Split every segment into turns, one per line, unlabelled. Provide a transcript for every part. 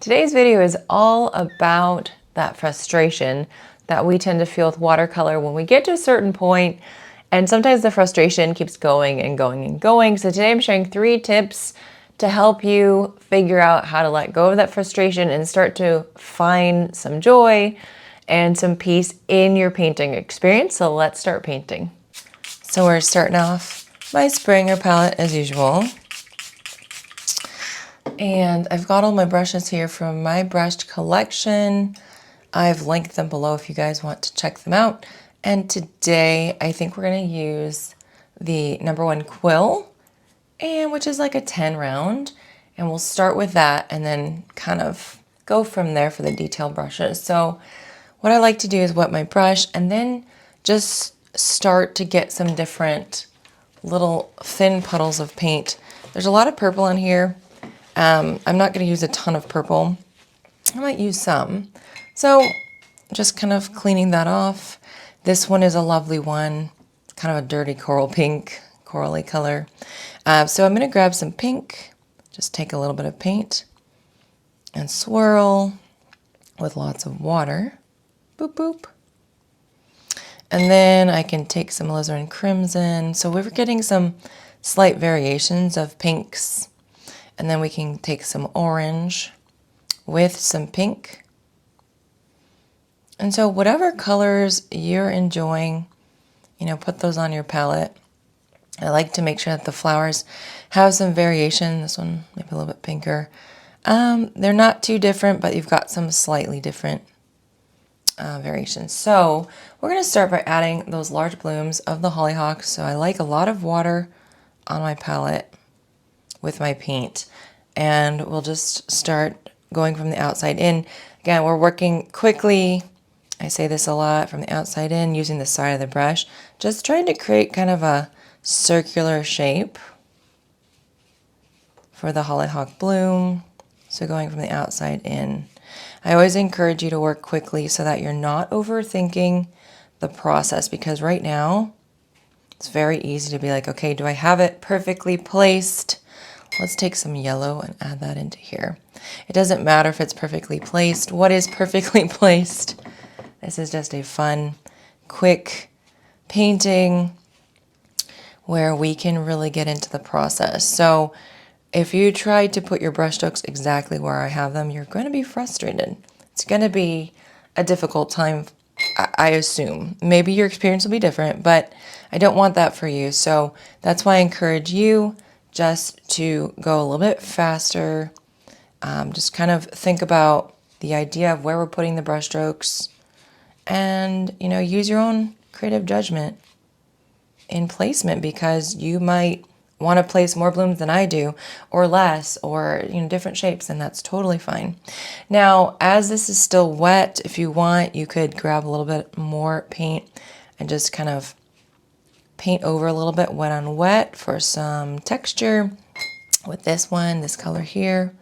Today's video is all about that frustration that we tend to feel with watercolor when we get to a certain point, and sometimes the frustration keeps going and going and going. So today I'm sharing 3 tips to help you figure out how to let go of that frustration and start to find some joy and some peace in your painting experience. So let's start painting. So we're starting off my Springer palette as usual. And I've got all my brushes here from my brushed collection. I've linked them below if you guys want to check them out. And today I think we're going to use the #1 Quill, and which is like a 10 round. And we'll start with that and then kind of go from there for the detail brushes. So what I like to do is wet my brush and then just start to get some different little thin puddles of paint. There's a lot of purple in here. I'm not going to use a ton of purple. I might use some. So just kind of cleaning that off. This one is a lovely one, kind of a dirty coral pink, corally color. So I'm going to grab some pink, just take a little bit of paint and swirl with lots of water. Boop, boop. And then I can take some alizarin crimson. So we're getting some slight variations of pinks. And then we can take some orange with some pink. And so whatever colors you're enjoying, put those on your palette. I like to make sure that the flowers have some variation. This one maybe a little bit pinker. They're not too different, but you've got some slightly different variations. So we're going to start by adding those large blooms of the hollyhock. So I like a lot of water on my palette with my paint, and we'll just start going from the outside in. Again, we're working quickly. I say this a lot, from the outside in, using the side of the brush, just trying to create kind of a circular shape for the hollyhock bloom. So going from the outside in. I always encourage you to work quickly so that you're not overthinking the process, because right now it's very easy to be like, okay, do I have it perfectly placed? Let's take some yellow and add that into here. It doesn't matter if it's perfectly placed. What is perfectly placed? This is just a fun, quick painting where we can really get into the process. So if you try to put your brush strokes exactly where I have them, you're going to be frustrated. It's going to be a difficult time, I assume. Maybe your experience will be different, but I don't want that for you. So that's why I encourage you just to go a little bit faster. Just kind of think about the idea of where we're putting the brush strokes, and use your own creative judgment in placement, because you might want to place more blooms than I do, or less, or different shapes, and that's totally fine. Now, as this is still wet, if you want, you could grab a little bit more paint and just kind of paint over a little bit wet on wet for some texture. With this one, this color here,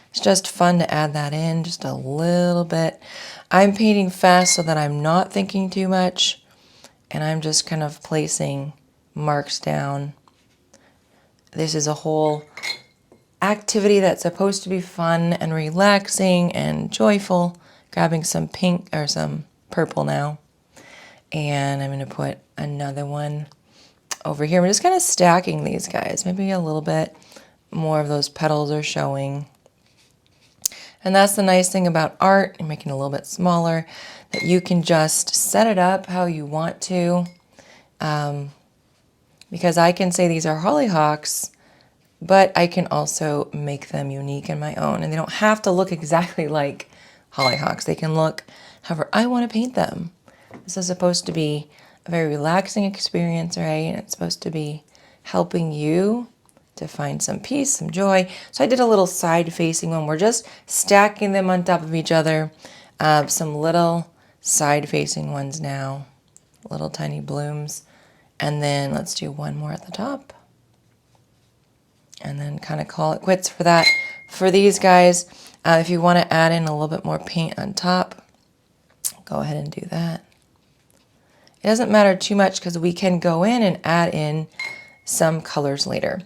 it's just fun to add that in just a little bit. I'm painting fast so that I'm not thinking too much, and I'm just kind of placing marks down. This is a whole activity that's supposed to be fun and relaxing and joyful. Grabbing some pink or some purple now, and I'm going to put another one over here. We're just kind of stacking these guys. Maybe a little bit more of those petals are showing. And that's the nice thing about art, and making it a little bit smaller, that you can just set it up how you want to. Because I can say these are hollyhocks, but I can also make them unique in my own. And they don't have to look exactly like hollyhocks. They can look however I want to paint them. This is supposed to be a very relaxing experience, right? And it's supposed to be helping you to find some peace, some joy. So I did a little side-facing one. We're just stacking them on top of each other. Some little side-facing ones now, little tiny blooms. And then let's do one more at the top. And then kind of call it quits for that. For these guys, if you want to add in a little bit more paint on top, go ahead and do that. It doesn't matter too much because we can go in and add in some colors later.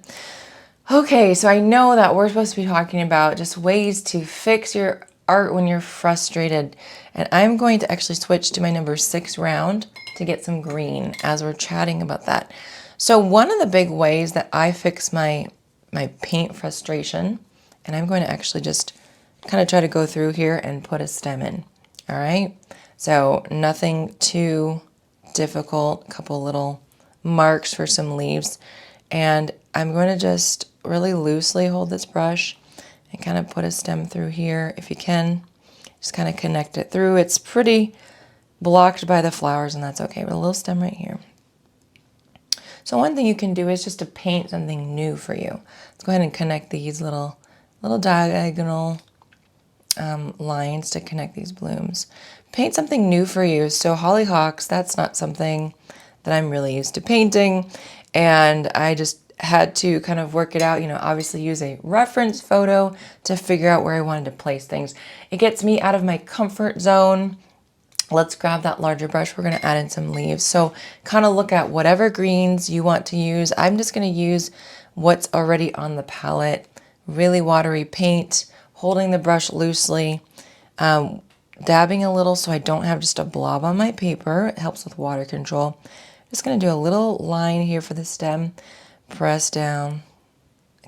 Okay, so I know that we're supposed to be talking about just ways to fix your art when you're frustrated. And I'm going to actually switch to my number 6 round to get some green as we're chatting about that. So one of the big ways that I fix my paint frustration, and I'm going to actually just kind of try to go through here and put a stem in. All right. So nothing too difficult, a couple little marks for some leaves. And I'm going to just really loosely hold this brush and kind of put a stem through here if you can. Just kind of connect it through. It's pretty blocked by the flowers and that's okay, but a little stem right here. So one thing you can do is just to paint something new for you. Let's go ahead and connect these little diagonal lines to connect these blooms. Paint something new for you. So hollyhocks, that's not something that I'm really used to painting. And I just had to kind of work it out, obviously use a reference photo to figure out where I wanted to place things. It gets me out of my comfort zone. Let's grab that larger brush. We're going to add in some leaves. So kind of look at whatever greens you want to use. I'm just going to use what's already on the palette. Really watery paint, holding the brush loosely, dabbing a little so I don't have just a blob on my paper. It helps with water control. Just going to do a little line here for the stem. Press down,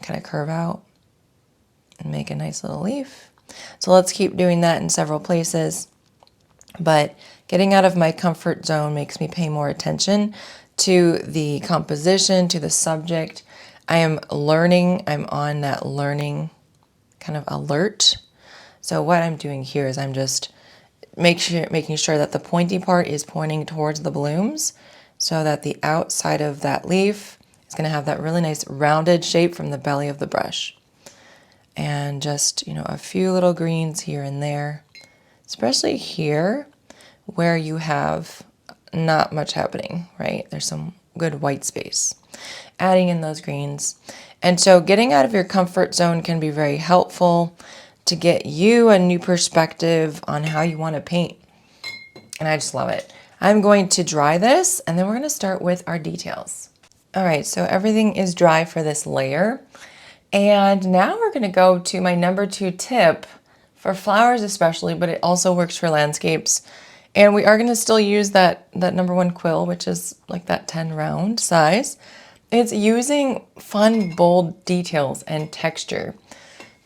kind of curve out, and make a nice little leaf. So let's keep doing that in several places. But getting out of my comfort zone makes me pay more attention to the composition, to the subject. I am learning. I'm on that learning kind of alert. So what I'm doing here is I'm just making sure that the pointy part is pointing towards the blooms so that the outside of that leaf is going to have that really nice rounded shape from the belly of the brush. And just, a few little greens here and there, especially here where you have not much happening, right? There's some good white space. Adding in those greens. And so getting out of your comfort zone can be very helpful to get you a new perspective on how you want to paint. And I just love it. I'm going to dry this and then we're going to start with our details. All right, so everything is dry for this layer. And now we're going to go to my number 2 tip for flowers especially, but it also works for landscapes. And we are going to still use that number 1 quill, which is like that 10 round size. It's using fun, bold details and texture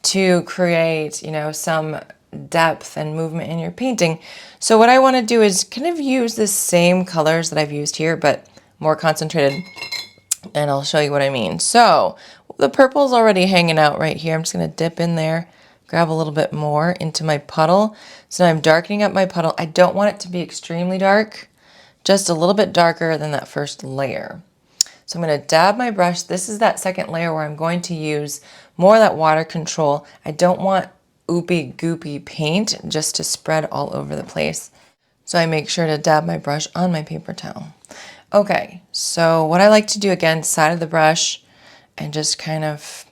to create, some depth and movement in your painting. So what I want to do is kind of use the same colors that I've used here, but more concentrated. And I'll show you what I mean. So the purple's already hanging out right here. I'm just going to dip in there, grab a little bit more into my puddle. So now I'm darkening up my puddle. I don't want it to be extremely dark, just a little bit darker than that first layer. So I'm going to dab my brush. This is that second layer where I'm going to use more of that water control. I don't want oopy goopy paint just to spread all over the place. So I make sure to dab my brush on my paper towel. Okay, so what I like to do again, side of the brush, and just kind of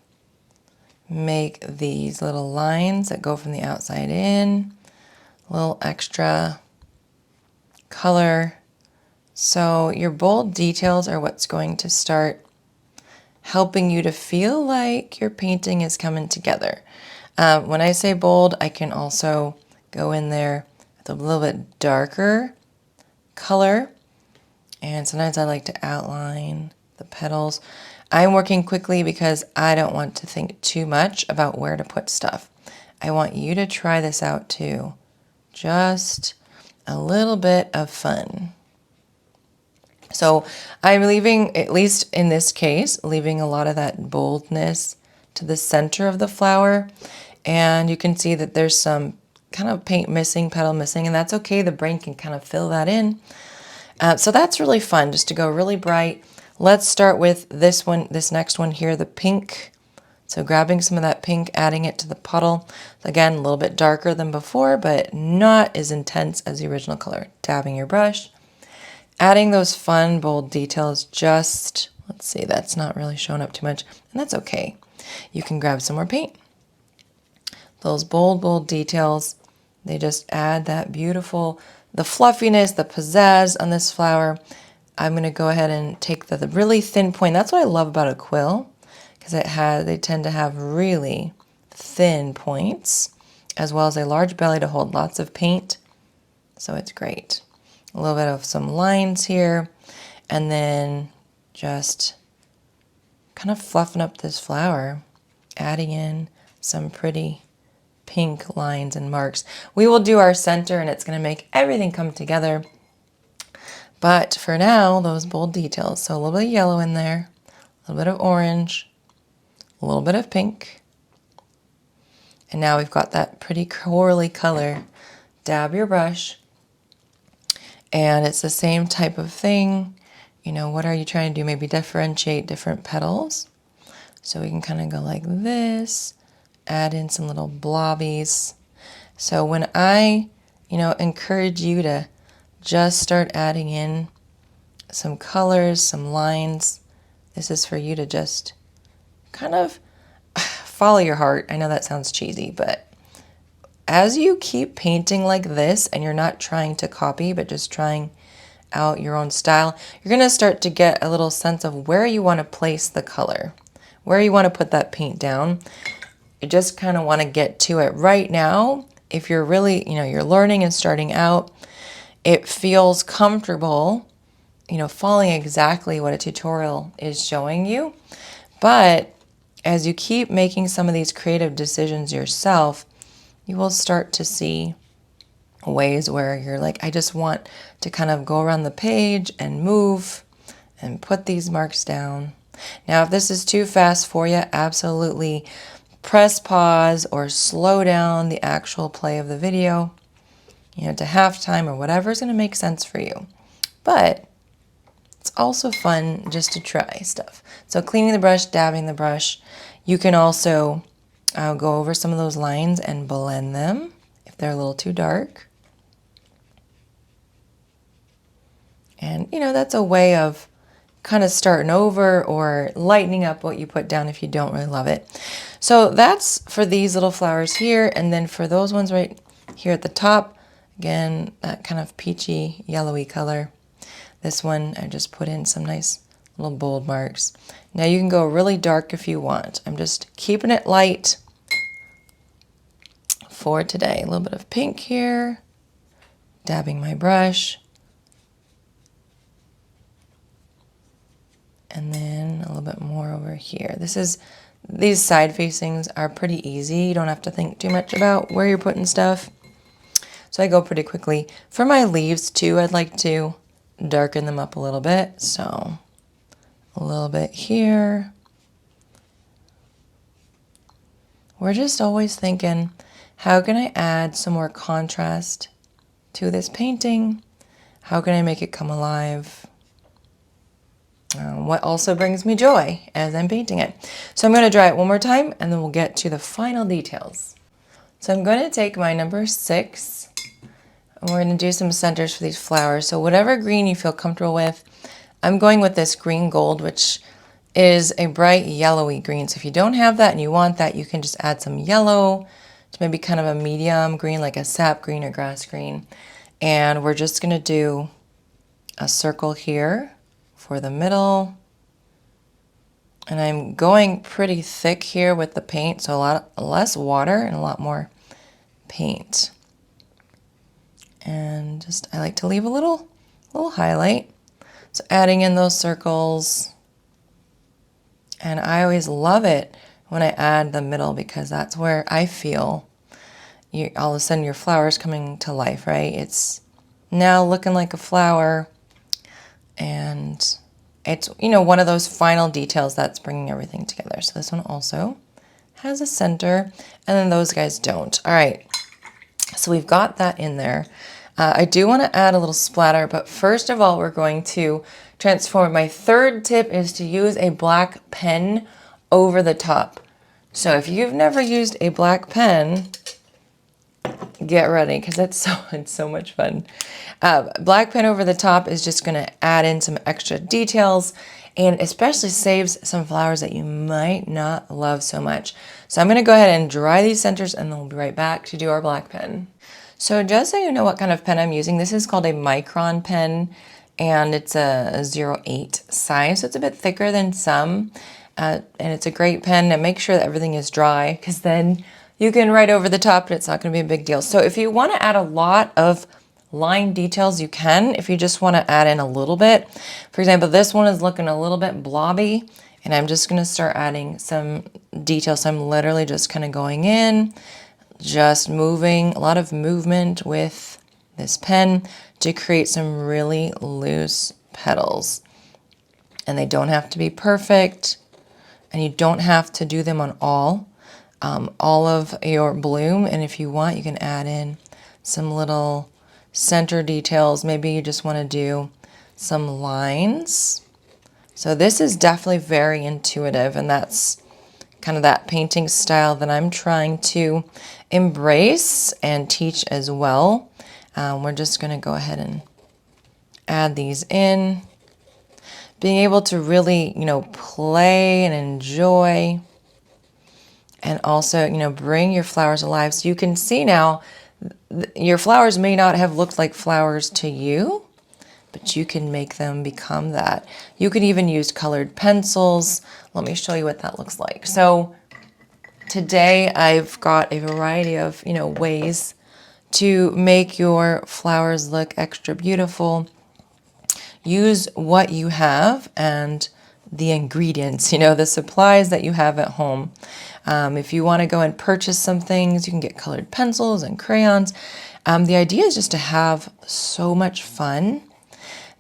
make these little lines that go from the outside in, a little extra color. So your bold details are what's going to start helping you to feel like your painting is coming together. When I say bold, I can also go in there with a little bit darker color. And sometimes I like to outline the petals. I'm working quickly because I don't want to think too much about where to put stuff. I want you to try this out too. Just a little bit of fun. So I'm leaving, at least in this case, leaving a lot of that boldness to the center of the flower. And you can see that there's some kind of paint missing, petal missing, and that's okay. The brain can kind of fill that in. So that's really fun, just to go really bright. Let's start with this one, this next one here, the pink. So grabbing some of that pink, adding it to the puddle. Again, a little bit darker than before, but not as intense as the original color. Dabbing your brush. Adding those fun, bold details, just, let's see, that's not really showing up too much, and that's okay. You can grab some more paint. Those bold details, they just add that beautiful, the fluffiness, the pizzazz on this flower. I'm going to go ahead and take the really thin point. That's what I love about a quill, because because they tend to have really thin points, as well as a large belly to hold lots of paint. So it's great. A little bit of some lines here, and then just kind of fluffing up this flower, adding in some pretty pink lines and marks. We will do our center and it's going to make everything come together. But for now, those bold details. So a little bit of yellow in there, a little bit of orange, a little bit of pink. And now we've got that pretty corally color. Dab your brush. And it's the same type of thing. You know, what are you trying to do? Maybe differentiate different petals. So we can kind of go like this, add in some little blobbies. So when I, encourage you to just start adding in some colors, some lines, this is for you to just kind of follow your heart. I know that sounds cheesy, but as you keep painting like this and you're not trying to copy, but just trying out your own style, you're going to start to get a little sense of where you want to place the color, where you want to put that paint down. You just kind of want to get to it right now. If you're really, you're learning and starting out, it feels comfortable, following exactly what a tutorial is showing you. But as you keep making some of these creative decisions yourself, you will start to see ways where you're like, I just want to kind of go around the page and move and put these marks down. Now, if this is too fast for you, absolutely press pause or slow down the actual play of the video, to halftime or whatever is going to make sense for you. But it's also fun just to try stuff. So cleaning the brush, dabbing the brush. You can also go over some of those lines and blend them if they're a little too dark. And, that's a way of kind of starting over or lightening up what you put down if you don't really love it. So that's for these little flowers here. And then for those ones right here at the top, again, that kind of peachy, yellowy color. This one, I just put in some nice little bold marks. Now you can go really dark if you want. I'm just keeping it light for today. A little bit of pink here, dabbing my brush. And then a little bit more over here. These side facings are pretty easy. You don't have to think too much about where you're putting stuff. So I go pretty quickly. For my leaves too, I'd like to darken them up a little bit. So a little bit here. We're just always thinking, how can I add some more contrast to this painting? How can I make it come alive? What also brings me joy as I'm painting it. So I'm going to dry it one more time and then we'll get to the final details. So I'm going to take my number 6 and we're going to do some centers for these flowers. So whatever green you feel comfortable with, I'm going with this green gold, which is a bright yellowy green. So if you don't have that and you want that, you can just add some yellow to maybe kind of a medium green, like a sap green or grass green. And we're just going to do a circle here for the middle. And I'm going pretty thick here with the paint, so a lot less water and a lot more paint. And I like to leave a little highlight. So adding in those circles. And I always love it when I add the middle because that's where I feel all of a sudden your flower's coming to life, right? It's now looking like a flower. And it's, one of those final details that's bringing everything together. So this one also has a center, and then those guys don't. All right, so we've got that in there. I do want to add a little splatter, but first of all, we're going to transform. My third tip is to use a black pen over the top. So if you've never used a black pen, get ready because it's so much fun. Black pen over the top is just going to add in some extra details and especially saves some flowers that you might not love so much. So I'm going to go ahead and dry these centers and then we'll be right back to do our black pen. So just so you know what kind of pen I'm using, this is called a Micron pen and it's a 0.8 size, so it's a bit thicker than some. and it's a great pen, and make sure that everything is dry, because then you can write over the top and it's not going to be a big deal. So if you want to add a lot of line details, you can. If you just want to add in a little bit, for example, this one is looking a little bit blobby, and I'm just going to start adding some details. So I'm literally just kind of going in, just moving, a lot of movement with this pen to create some really loose petals. And they don't have to be perfect, and you don't have to do them on all of your bloom. And if you want, you can add in some little center details. Maybe you just want to do some lines. So this is definitely very intuitive, and that's kind of that painting style that I'm trying to embrace and teach as well. We're just going to go ahead and add these in. Being able to really, play and enjoy, and also, bring your flowers alive. So you can see now, your flowers may not have looked like flowers to you, but you can make them become that. You can even use colored pencils. Let me show you what that looks like. So today I've got a variety of, ways to make your flowers look extra beautiful. Use what you have and the ingredients, the supplies that you have at home. If you want to go and purchase some things, you can get colored pencils and crayons. The idea is just to have so much fun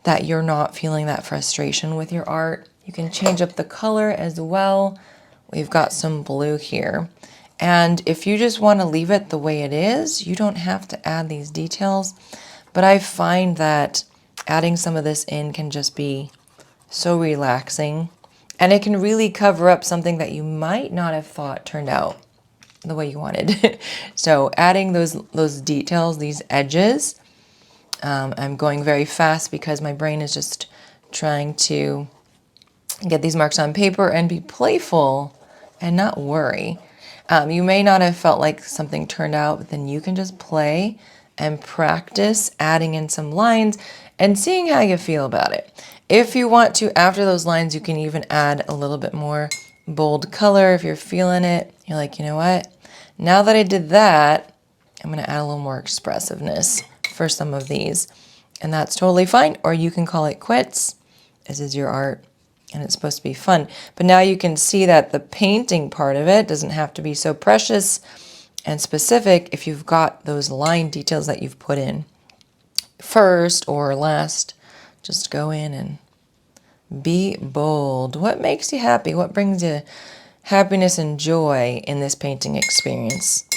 that you're not feeling that frustration with your art. You can change up the color as well. We've got some blue here. And if you just want to leave it the way it is, you don't have to add these details. But I find that adding some of this in can just be so relaxing, and it can really cover up something that you might not have thought turned out the way you wanted. So adding those details, these edges, I'm going very fast because my brain is just trying to get these marks on paper and be playful and not worry. You may not have felt like something turned out, but then you can just play and practice adding in some lines and seeing how you feel about it. If you want to, after those lines, you can even add a little bit more bold color if you're feeling it. You're like, you know what? Now that I did that, I'm going to add a little more expressiveness for some of these. And that's totally fine. Or you can call it quits. This is your art, and it's supposed to be fun. But now you can see that the painting part of it doesn't have to be so precious and specific if you've got those line details that you've put in first or last. Just go in and be bold. What makes you happy? What brings you happiness and joy in this painting experience?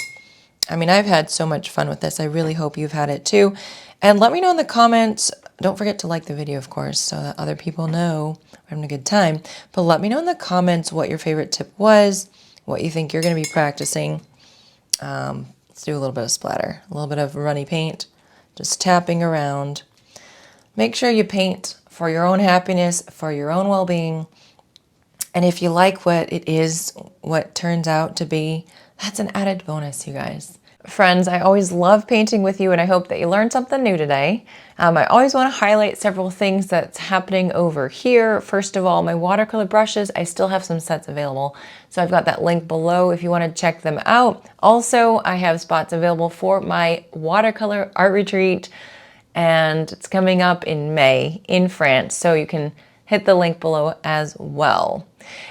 I mean, I've had so much fun with this. I really hope you've had it too. And let me know in the comments. Don't forget to like the video, of course, so that other people know we're having a good time. But let me know in the comments what your favorite tip was, what you think you're going to be practicing. Let's do a little bit of splatter, a little bit of runny paint, just tapping around. Make sure you paint for your own happiness, for your own well-being. And if you like what it is, what turns out to be, that's an added bonus, you guys. Friends, I always love painting with you, and I hope that you learned something new today. I always want to highlight several things that's happening over here. First of all, my watercolor brushes, I still have some sets available. So I've got that link below if you want to check them out. Also, I have spots available for my watercolor art retreat, and it's coming up in May in France. So you can hit the link below as well.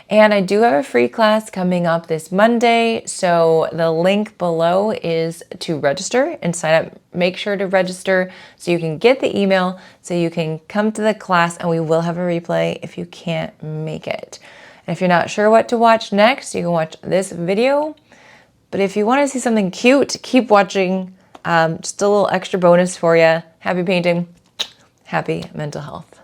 And I do have a free class coming up this Monday. So the link below is to register and sign up. Make sure to register so you can get the email, so you can come to the class, and we will have a replay if you can't make it. And if you're not sure what to watch next, you can watch this video. But if you want to see something cute, keep watching. Just a little extra bonus for you. Happy painting, happy mental health.